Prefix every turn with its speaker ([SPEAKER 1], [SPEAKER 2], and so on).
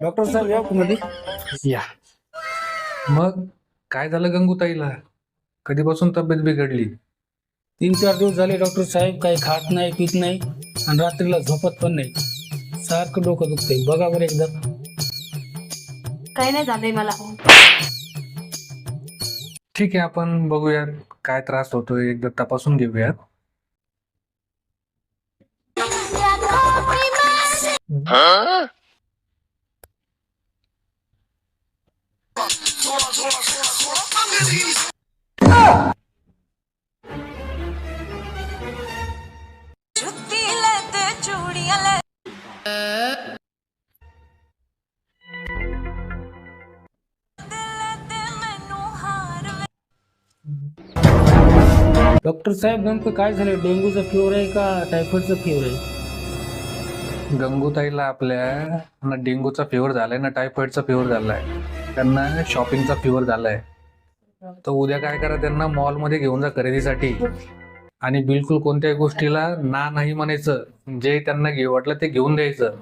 [SPEAKER 1] Doctor साहेब या मध्ये.
[SPEAKER 2] या. मग काय झालं गंगूताईला? कधीपासून तब्येत बिघडली?
[SPEAKER 1] 3-4 दिवस झाले डॉक्टर साहेब, काही खात नाही पित नाही आणि रात्रीला झोपत पण नाही. सारखं डोकं दुखतंय, बघा बरं एकदा.
[SPEAKER 3] काही नाही झालंय मला.
[SPEAKER 2] ठीक आहे, आपण बघूयात काय त्रास होतोय, एकदा तपासून घेऊयात.
[SPEAKER 1] डॉक्टर साहेब नेमकं काय झालं? डेंग्यूचा फीवर आहे का टायफॉइडचा फीवर आहे?
[SPEAKER 2] गंगूताईला आपल्या ना डेंग्यूचा फीवर झालाय ना टायफॉइडचा फीवर झालाय, त्यांना शॉपिंगचा फीवर झालाय. तर उद्या काय करा, त्यांना मॉलमध्ये घेऊन जा खरेदीसाठी आणि बिलकुल कोणत्याही गोष्टीला ना नाही म्हणायचं. जे त्यांना वाटलं ते घेऊन द्यायचं.